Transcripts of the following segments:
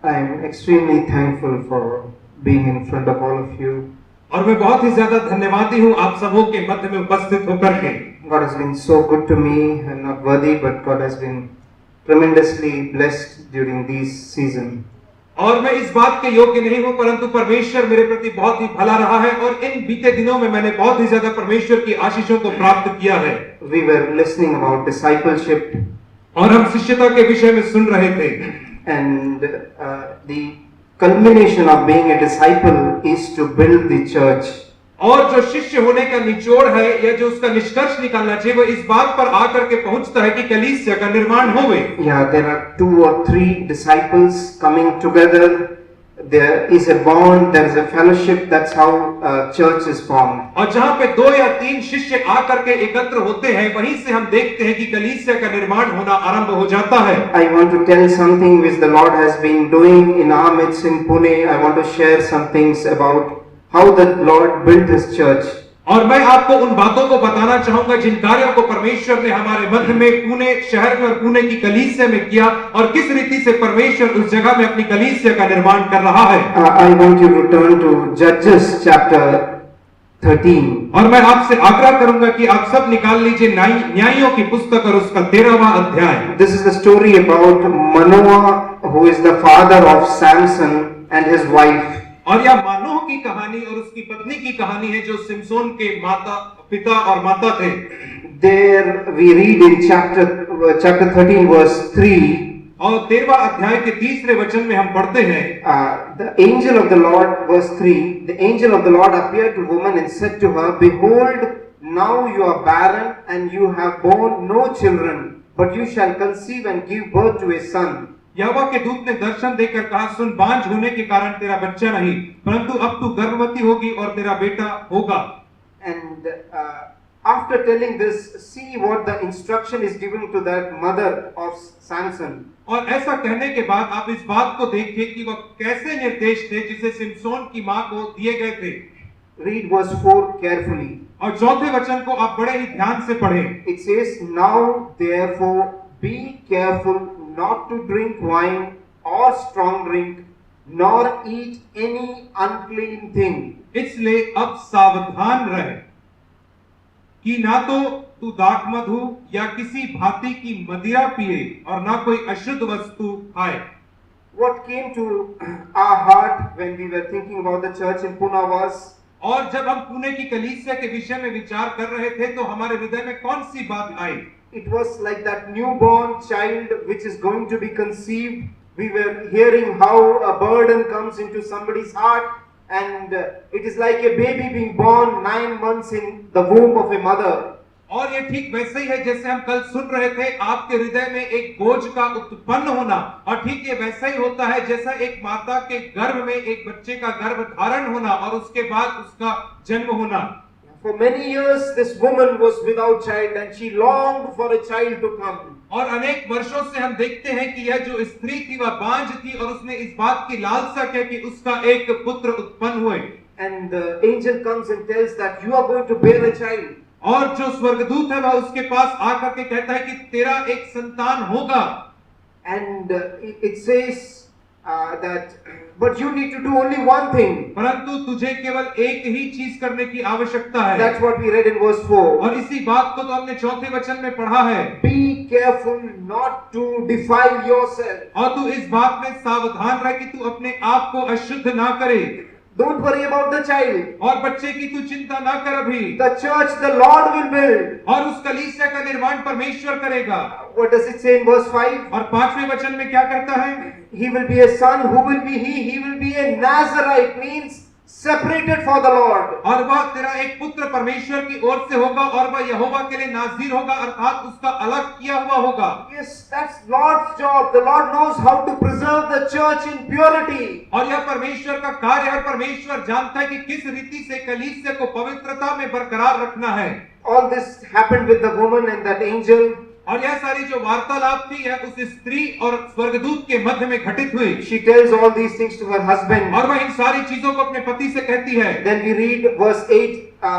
I am extremely thankful for being in front of all of you. और मैं बहुत ही ज्यादा धन्यवादी हूँ आप सबों के मध्य में उपस्थित होकर के। God has been so good to me. I'm not worthy, but God has been tremendously blessed during this season. और मैं इस बात के योग्य नहीं हूँ, परंतु परमेश्वर मेरे प्रति बहुत ही भला रहा है और इन बीते दिनों में मैंने बहुत ही ज्यादा परमेश्वर की आशीषों को प्राप्त किया है। We were listening about discipleship, और हम शिष्यता के विषय में सुन रहे थे। and the culmination of being a disciple is to build the church. और जो शिष्य होने का निचोड़ है या जो उसका निष्कर्ष निकालना चाहिए वो इस बात पर आकर के पहुंचता है कि कलीसिया का निर्माण होवे। Yeah, there are 2 or 3 disciples coming together. There is a bond, there is a fellowship. That's how church is formed. और जहाँ पे 2 या 3 शिष्य आकर के एकत्र होते हैं, वहीं से हम देखते हैं कि कलीसिया का निर्माण होना आरंभ हो जाता है। I want to tell something which the Lord has been doing in our midst in Pune. I want to share some things about how the Lord built His church. और मैं आपको उन बातों को बताना चाहूंगा जिन कार्यों को परमेश्वर ने हमारे मध्य में पुणे शहर में और पुणे की कलीसिया में किया और किस रीति से परमेश्वर उस जगह में अपनी कलीसिया का निर्माण कर रहा है। I want you to turn to Judges chapter 13. और मैं आपसे आग्रह करूंगा कि आप सब निकाल लीजिए न्यायियों की पुस्तक और उसका 13वां अध्याय। This is the story about Manoah, who is the father of Samson and his wife. और यह मानोह की कहानी और उसकी पत्नी की कहानी है जो सिमसोन के पिता और माता थे। There we read in chapter 13 verse 3. और 13वां अध्याय के 3 वचन में हम पढ़ते हैं, The angel of the Lord, verse 3, the angel of the Lord appeared to woman and said to her, Behold, now you are barren and you have borne no children, but you shall conceive and give birth to a son. यहोवा के दूत ने दर्शन देकर कहा, सुन, बांझ होने के कारण तेरा बच्चा नहीं, परंतु अब तू गर्भवती होगी और तेरा बेटा होगा। And after telling this, see what the instruction is given to that mother of Samson. और ऐसा कहने के बाद आप इस बात को देखिए कि वह कैसे निर्देश थे जिसे सिमसोन की मां को दिए गए थे। Read verse 4 carefully. और 4 वचन को आप बड़े ही ध्यान से पढ़ें। It says, Now therefore be careful not to drink wine or strong drink, nor eat any unclean thing. इसलिए अब सावधान रहे कि ना तो तू दाख मधु या किसी भांति की मदिरा पिए और ना कोई अशुद्ध वस्तु खाए। What came to our heart when we were thinking about the church in Pune was, और जब हम पुणे की कलीसिया के विषय में विचार कर रहे थे तो हमारे हृदय में कौन सी बात आई? it was like that newborn child which is going to be conceived. We were hearing how a burden comes into somebody's heart, and it is like a baby being born 9 months in the womb of a mother. और ये ठीक वैसे ही है जैसे हम कल सुन रहे थे, आपके हृदय में एक बोझ का उत्पन्न होना, और ठीक ये वैसा ही होता है जैसा एक माता के गर्भ में एक बच्चे का गर्भ धारण होना और उसके बाद उसका जन्म होना। For many years this woman was without child and she longed for a child to come. और अनेक वर्षों से हम देखते हैं कि यह जो स्त्री थी वह बांझ थी और उसने इस बात की लालसा की कि उसका एक पुत्र उत्पन्न हुए। And the angel comes and tells that you are going to bear a child. और जो स्वर्गदूत है वह उसके पास आकर के कहता है कि तेरा एक संतान होगा। And it says that but you need to do only one thing. परंतु तुझे केवल एक ही चीज करने की आवश्यकता है। That's what we read in verse 4. और इसी बात को तो हमने 4 वचन में पढ़ा है, Be careful not to defile yourself. और तू इस बात में सावधान रह कि तू अपने आप को अशुद्ध ना करे। Don't worry about the child. और बच्चे की तू चिंता ना कर अभी। The church the Lord will build. और उस कलीसिया का निर्माण परमेश्वर करेगा। What does it say in verse 5? और 5वें वचन में क्या कहता है? He will be a son. Who will be he? He will be a Nazarite, means separated for the Lord. और वह तेरा एक पुत्र परमेश्वर की ओर से होगा और वह यहोवा के लिए नाज़ीर होगा, अर्थात उसका अलग किया हुआ होगा। Yes, that's Lord's job. The Lord knows how to preserve the church in purity. और यह परमेश्वर का कार्य है। परमेश्वर जानता है कि किस रीति से कलीसिया को पवित्रता में बरकरार रखना है। All this happened with the woman and that angel. और यह सारी जो वार्तालाप थी यह उस स्त्री और स्वर्गदूत के मध्य में घटित हुई। She tells all these things to her husband. और वह इन सारी चीजों को अपने पति से कहती है। Then we read verse 8.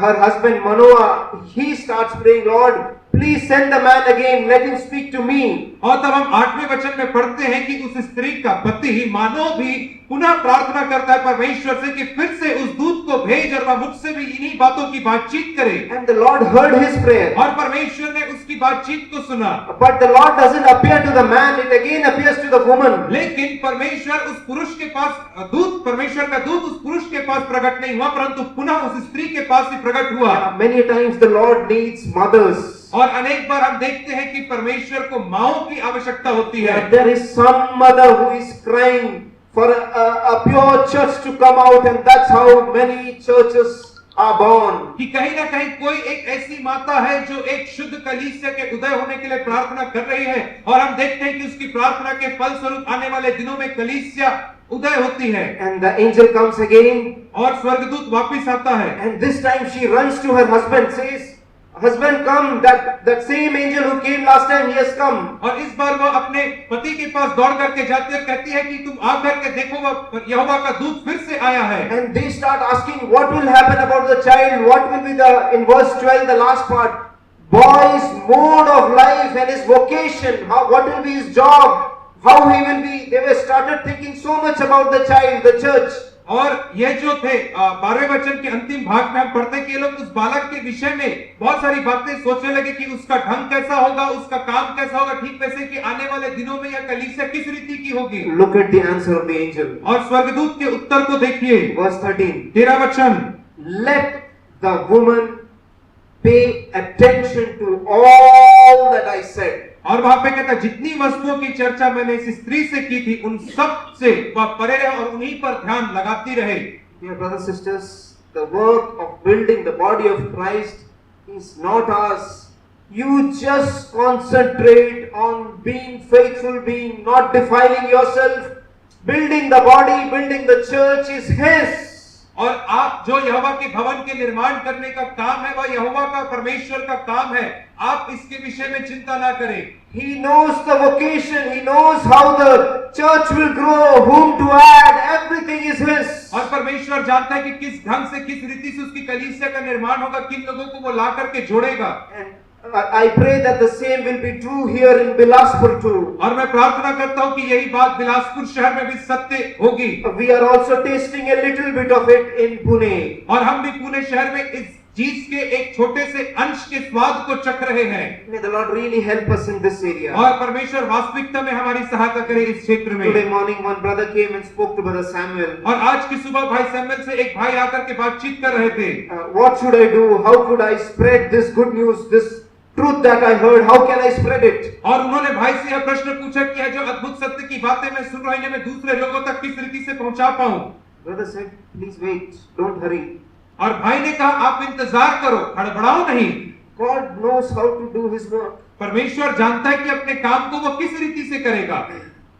Her husband Manoah, he starts praying, Lord, please send the man again, let him speak to me. और तब हम 8वें वचन में पढ़ते हैं कि उस स्त्री का पति मानो भी पुनः प्रार्थना करता है परमेश्वर से कि फिर से उस दूत को भेज और वह मुझसे भी इन्हीं बातों की बातचीत करे। And the Lord heard his prayer. और परमेश्वर ने उसकी बातचीत को सुना। But the Lord doesn't appear to the man, it again appears to the woman. लेकिन परमेश्वर उस पुरुष के पास परमेश्वर का दूत उस पुरुष के पास प्रकट नहीं हुआ, परंतु पुनः उस स्त्री के पास ही प्रकट हुआ। Many times the Lord needs mothers. और अनेक बार हम देखते हैं कि परमेश्वर को माओं की आवश्यकता होती है। There is some mother who is crying for a pure church to come out, and that's how many churches are born. कि कहीं ना कहीं कोई एक ऐसी माता है जो एक शुद्ध कलीसिया के उदय होने के लिए प्रार्थना कर रही है, और हम देखते हैं कि उसकी प्रार्थना के फलस्वरूप आने वाले दिनों में कलीसिया उदय होती है। And the angel comes again, और स्वर्गदूत वापस आता है। and this time she runs to her husband, says, "Husband, come! That same angel who came last time, he has come." और इस बार वो अपने पति के पास दौड़ करके जाती है और कहती है कि तुम आ करके देखो, वह यहोवा का दूत फिर से आया है। And they start asking, what will happen about the child? What will be in verse 12, the last part, boy's mode of life and his vocation. What will be his job? How he will be? They were started thinking so much about the child, the church. और ये जो थे 12वें वचन के अंतिम भाग में हम पढ़ते हैं कि ये लोग उस बालक के विषय में बहुत सारी बातें सोचने लगे कि उसका ढंग कैसा होगा, उसका काम कैसा होगा, ठीक वैसे कि आने वाले दिनों में यह कलीसिया किस रीति की होगी। Look at the answer of the angel. और स्वर्गदूत के उत्तर को देखिए, verse 13. 13 वचन, Let the woman pay attention to all that I said. और वहां पे कहता है जितनी वस्तुओं की चर्चा मैंने इस स्त्री से की थी उन सब से वह परे रहे और उन्हीं पर ध्यान लगाती रहे। Dear brothers and sisters, the work of building the body of Christ is not ours. You just concentrate on being faithful, being not defiling yourself. Building the body, building the church is His. और आप जो यहोवा के भवन के निर्माण करने का काम है वह यहोवा का परमेश्वर का काम है। आप इसके विषय में चिंता ना करें। He knows the vocation. He knows how the church will grow, whom to add. Everything is His. और परमेश्वर जानता है कि किस ढंग से किस रीति से उसकी कलीसिया का निर्माण होगा, किन लोगों को वो ला करके जोड़ेगा। And I pray that the same will be true here in Bilaspur too. और मैं प्रार्थना करता हूँ कि यही बात बिलासपुर शहर में भी सत्य होगी। We are also tasting a little bit of it in Pune. और हम भी पुणे शहर में इस चीज के एक छोटे से अंश के स्वाद को चख रहे हैं। May the Lord really help us in this area. और परमेश्वर वास्तविकता में हमारी सहायता करे इस क्षेत्र में। Today morning one brother came and spoke to Brother Samuel. और आज की सुबह भाई सैमुअल से एक भाई आकर के बातचीत कर रहे थे। What should I do? How could I spread this good news, this truth that I heard? How can I spread it? और उन्होंने भाई से यह प्रश्न पूछा कि यह जो अद्भुत सत्य की बातें मैं सुन रहा हूं मैं दूसरे लोगों तक किस रीति से पहुंचा पाऊं। Brother said, please wait, don't hurry. और भाई ने कहा आप इंतजार करो, हड़बड़ाओ नहीं। God knows how to do His work. परमेश्वर जानता है कि अपने काम को वो किस रीति से करेगा।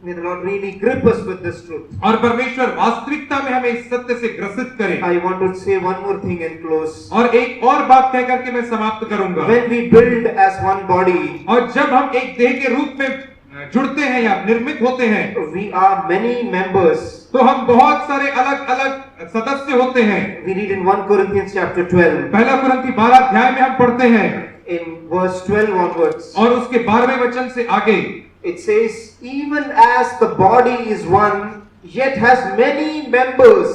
May the Lord really grip us with this truth. और परमेश्वर वास्तविकता में हमें इस सत्य से ग्रसित करे। I want to say one more thing and close. और एक और बात कह करके मैं समाप्त करूंगा। When we build as one body, और जब हम एक देह के रूप में जुड़ते हैं या निर्मित होते हैं, we are many members. तो हम बहुत सारे अलग अलग सदस्य होते हैं। We read in 1 Corinthians chapter 12. पहला कुरिन्थी 12 अध्याय में हम पढ़ते हैं In verse 12 onwards. और उसके 12वें वचन से आगे It says, even as the body is one, yet has many members.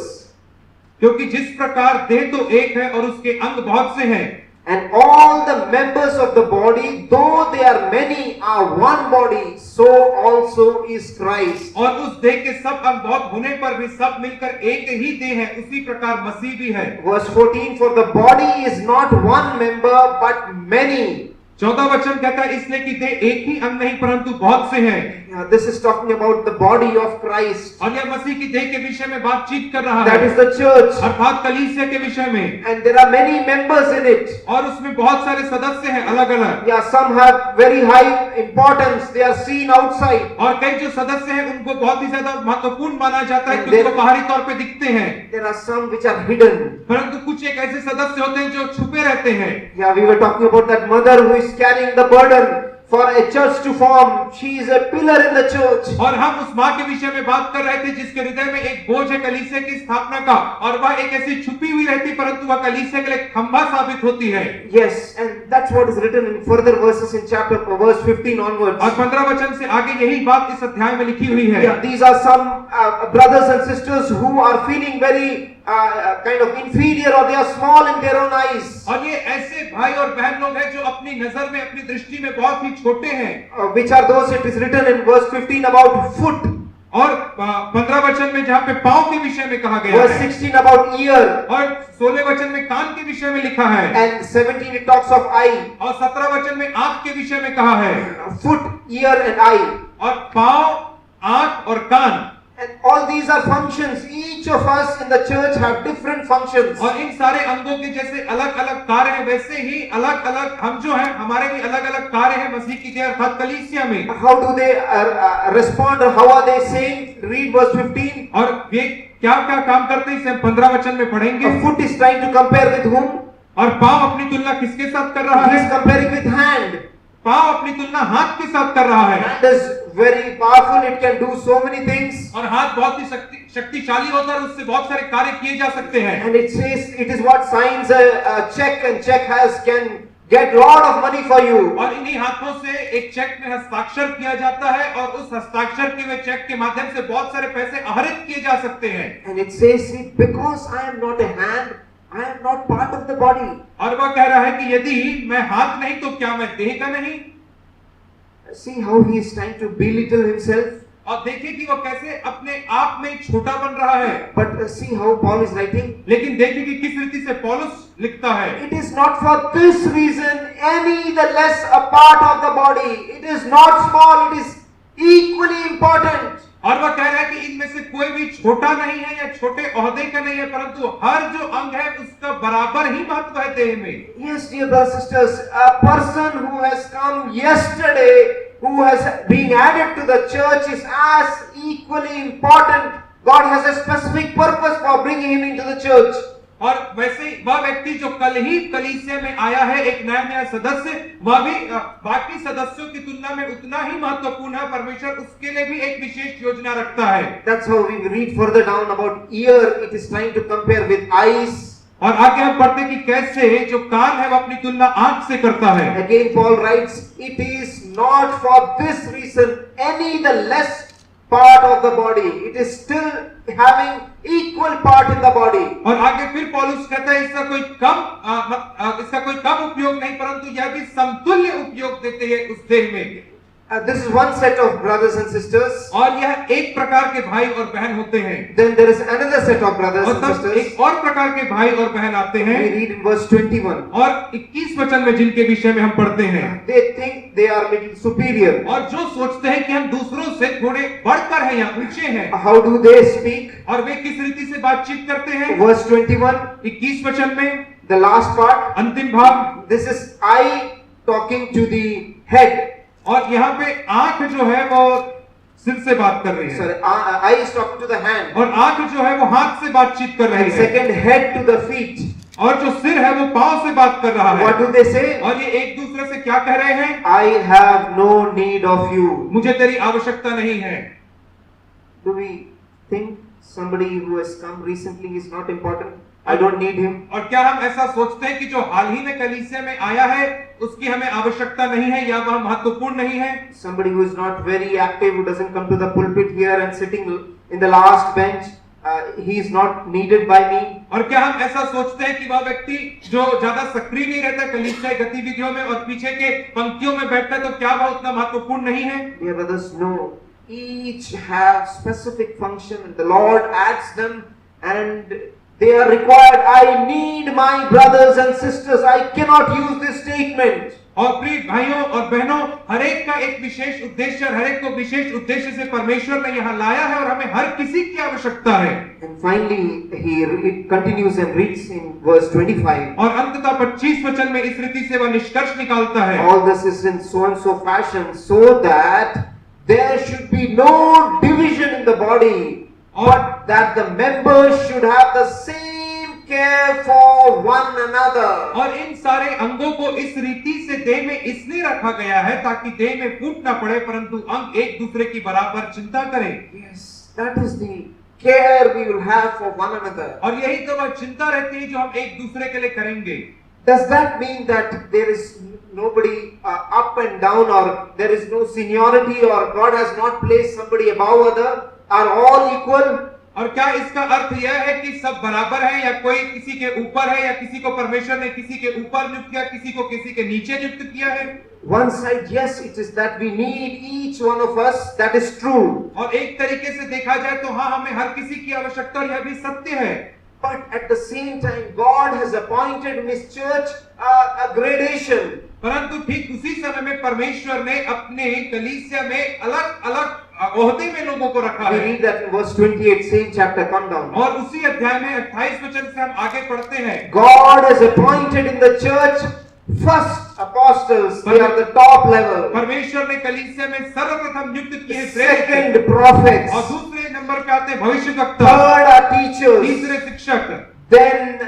क्योंकि जिस प्रकार देह तो एक है और उसके अंग बहुत से हैं, And all the members of the body, though they are many, are one body, so also is Christ. और उस देह के सब अंग बहुत होने पर भी सब मिलकर एक ही देह है, उसी प्रकार मसीह भी है। Verse 14, for the body is not one member, but many. 14 वचन कहता है इसलिए कि देह एक ही अंग नहीं परंतु बहुत से हैं। This is talking about the body of Christ. और यह मसीह की देह के विषय में बातचीत कर रहा That है, is the church. अर्थात कलीसिया के विषय में। And there are many members in it. और उसमें बहुत सारे सदस्य हैं अलग अलग। Yeah, some have very high importance. They are seen outside. और कई जो सदस्य हैं उनको बहुत ही ज्यादा महत्वपूर्ण माना जाता है And क्योंकि there- वो बाहरी तौर पे दिखते हैं, There are some which are hidden. परंतु कुछ एक ऐसे सदस्य होते हैं जो छुपे रहते हैं। Yeah, we were talking about that mother who is carrying the burden for a church to form, she is a pillar in the church. और हम उस माँ के विषय में बात कर रहे थे जिसके हृदय में एक बोझ है कलीसिया की स्थापना का, और वह एक ऐसी छुपी हुई रहती परंतु वह कलीसिया के लिए खंभा साबित होती है। Yes, and that's what is written in further verses in verse 15 onwards. और 15 वचन से आगे यही बात इस अध्याय में लिखी हुई है। Yeah, these are some brothers and sisters who are feeling very kind of inferior, or they are small in their own eyes. और ये ऐसे भाई और बहन लोग हैं जो अपनी नजर में, अपनी दृष्टि में बहुत ही छोटे हैं। Which are those? It is written in verse 15 about foot. और 15 वचन में जहाँ पे पांव के विषय में कहा गया Verse है, 16 about ear. और 16 वचन में कान के विषय में लिखा है, And 17 it talks of eye. और 17 वचन में आंख के विषय में कहा है। Foot, ear and eye. और पांव, आंख और कान, And all these are functions. Each of us in the church have different functions. और इन सारे अंगों के जैसे अलग अलग कार्य हैं, वैसे ही अलग अलग हम जो हैं, हमारे भी अलग अलग कार्य हैं मसीह की देह अर्थात कलीसिया में। How do they respond, or how are they saying? Read verse 15. और ये क्या क्या काम करते हैं इसे हम 15 वचन में पढ़ेंगे। A foot is trying to compare with whom? और पांव अपनी तुलना किसके साथ कर रहा He है? is comparing with hand. पांव अपनी तुलना हाथ के साथ कर रहा है। Hand is very powerful. It can do so many things. और हाथ बहुत ही शक्तिशाली होता है, उससे बहुत सारे कार्य किए जा सकते हैं। And it says it is what signs a check, and check can get lot of money for you. और इन्हीं हाथों से एक चेक में हस्ताक्षर किया जाता है, और उस हस्ताक्षर किए हुए चेक के माध्यम से बहुत सारे पैसे आहरित किए जा सकते हैं। And it says, because I am not a hand, I am not part of the body. और वह कह रहा है कि यदि मैं हाथ नहीं तो क्या मैं देह का नहीं? See how he is trying to belittle himself. और देखिए कि वो कैसे अपने आप में छोटा बन रहा है। But see how Paul is writing. लेकिन देखिए कि किस रीति से पौलुस लिखता है। It is not for this reason any the less a part of the body. It is not small. It is equally important. और वह कह रहा है कि इनमें से कोई भी छोटा नहीं है या छोटे ओहदे का नहीं है, परंतु हर जो अंग है उसका बराबर ही महत्व है देह में। Yes, dear brothers and sisters, a person who has come yesterday, who has been added to the church, is as equally important. God has a specific purpose for bringing him into the church. और वैसे ही वह व्यक्ति जो कल ही कलीसिया में आया है, एक नया सदस्य, वह भी बाकी सदस्यों की तुलना में उतना ही महत्वपूर्ण है। परमेश्वर उसके लिए भी एक विशेष योजना रखता है। That's how we read further down about ear. It is trying to compare with eyes. और आगे हम पढ़ते कि कैसे जो कान है वह अपनी तुलना आंख से करता है। Again Paul writes, it is not for this reason any the less part of the body. It is still having equal part in the body. और आगे फिर पौलुस कहता है इसका कोई कम उपयोग नहीं, परंतु यह भी समतुल्य उपयोग देते हैं उस देह में। This is one set of brothers and sisters. और यह एक प्रकार के भाई और बहन होते हैं। Then there is another set of brothers और and तब sisters. एक और प्रकार के भाई और बहन आते हैं। We read in verse 21. और 21 वचन में जिनके विषय में हम पढ़ते हैं, They think they are little superior. और जो सोचते हैं कि हम दूसरों से थोड़े बढ़कर हैं या ऊंचे हैं। How do they speak? और वे किस रीति से बातचीत करते हैं? Verse 21, 21 वचन में the last part. अंतिम भाग, This is I talking to the head. और यहाँ पे आंख जो है वो सिर से बात कर रही है। Sorry, I is talking to the hand. और आंख जो है वो हाथ से बातचीत कर रही And है। second, head to the feet. और जो सिर है वो पांव से बात कर रहा है। What do they say? और ये एक दूसरे से क्या कह रहे हैं? I have no need of you. मुझे तेरी आवश्यकता नहीं है। Do we think somebody who has come recently is not important? I don't need him. और क्या हम ऐसा सोचते हैं कि जो हाल ही में कलीसिया में आया है उसकी हमें आवश्यकता नहीं है या वह महत्वपूर्ण नहीं है? Somebody who is not very active, who doesn't come to the pulpit here and sitting in the last bench, he is not needed by me. और क्या हम ऐसा सोचते हैं कि वह व्यक्ति जो ज्यादा सक्रिय नहीं रहता कलीसिया गतिविधियों में और पीछे के पंक्तियों में बैठता है तो क्या वह उतना महत्वपूर्ण नहीं है? Dear brothers, no. Each have specific function and the Lord adds them and they are required. I need my brothers and sisters. I cannot use this statement. और प्रिय भाइयों और बहनों, हर एक का एक विशेष उद्देश्य, हर एक को विशेष उद्देश्य से परमेश्वर ने यहाँ लाया है और हमें हर किसी की आवश्यकता है। And finally, he continues and reads in verse 25. और अंततः 25 वचन में इस रीति से वह निष्कर्ष निकालता है। All this is in so and so fashion, so that there should be no division in the body, but that the members should have the same care for one another. और इन सारे अंगों को इस रीति से देह में इसलिए रखा गया है ताकि देह में फूट ना पड़े, परंतु अंग एक दूसरे की बराबर चिंता करें। Yes, that is the care we will have for one another. और यही तो वह चिंता रहती है जो हम एक दूसरे के लिए करेंगे। Does that mean that there is nobody up and down, or there is no seniority, or God has not placed somebody above other? Are all equal? और क्या इसका अर्थ यह है कि सब बराबर है, या कोई किसी के ऊपर है, या किसी को परमेश्वर ने किसी के ऊपर नियुक्त किया, किसी को किसी के नीचे नियुक्त किया है? One side, yes, it is that we need each one of us. That is true. और एक तरीके से देखा जाए तो हाँ, हमें हर किसी की आवश्यकता, और यह भी सत्य है। But at the same time, God has appointed in His church a gradation. परंतु ठीक उसी समय में परमेश्वर ने अपने कलीसिया में अलग अलग ओहदे में लोगों को रखा We है। read that in verse 28, same chapter, come down. और उसी अध्याय में 28 वचन से हम आगे पढ़ते हैं। God has appointed in the church first apostles, they are the top level. परमेश्वर ने कलीसिया में सर्वप्रथम नियुक्त किए प्रेरित, Second, prophets. और दूसरे नंबर पे आते भविष्यवक्ता, Third are teachers. तीसरे शिक्षक, Then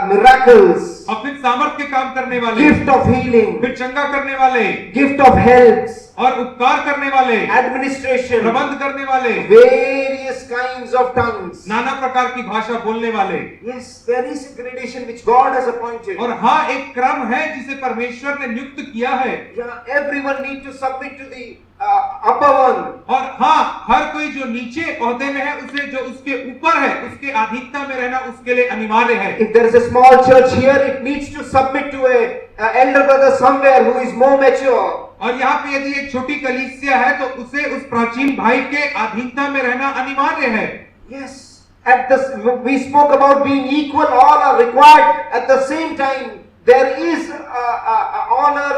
miracles, और फिर सामर्थ के काम करने वाले, gift of healing, फिर चंगा करने वाले, gift of health, और उपकार करने वाले, administration, प्रबंध करने वाले, various kinds of tongues. नाना प्रकार की भाषा बोलने वाले। Yes, there is a gradation which God has appointed. और हाँ, एक क्रम है जिसे परमेश्वर ने नियुक्त किया है। Yeah, everyone need to submit to the upper one. और हाँ, हर कोई जो नीचे ओहदे में है, उसे जो उसके ऊपर है, उसके अधीनता में रहना उसके लिए अनिवार्य है। If there is a small church here, it needs to submit to a elder brother somewhere who is more mature. और यहाँ पे यदि एक छोटी कलीसिया है तो उसे उस प्राचीन भाई के अधीनता में रहना अनिवार्य है। Yes, at this we spoke about being equal, all are required. At the same time, there is honor,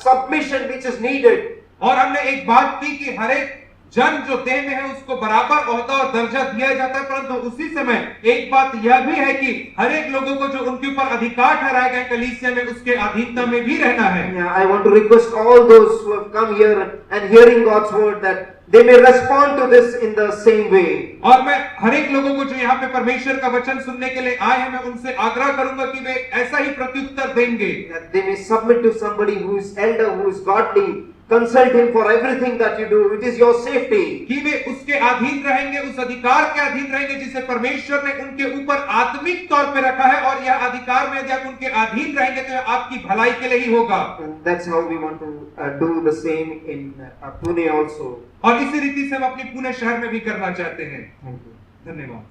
submission which is needed. और हमने एक बात की कि हर एक जन जो देह में है उसको बराबर ओहदा और दर्जा दिया जाता है, परंतु उसी समय एक बात यह भी है कि हर एक लोगों को जो उनके ऊपर अधिकार ठहराए गए कलीसिया में, उसके अधीनता में भी रहना है। Yeah, I want to request all those who have come here and hearing God's word that they may respond to this in the same way. और मैं हर एक लोगों को जो यहाँ पे परमेश्वर का वचन सुनने के लिए आए हैं, मैं उनसे आग्रह करूंगा कि वे ऐसा ही प्रत्युत्तर देंगे। That they may submit to somebody who is elder, who is godly. Consult him for everything that you do. It is your safety. कि वे उसके अधीन रहेंगे, उस अधिकार के अधीन रहेंगे जिसे परमेश्वर ने उनके ऊपर आत्मिक तौर पे रखा है, और यह अधिकार में यदि आप उनके अधीन रहेंगे तो यह आपकी भलाई के लिए ही होगा। And that's how we want to do the same in Pune also. और इसी रीति से हम अपनी पुणे शहर में भी करना चाहते हैं। Thank you. धन्यवाद।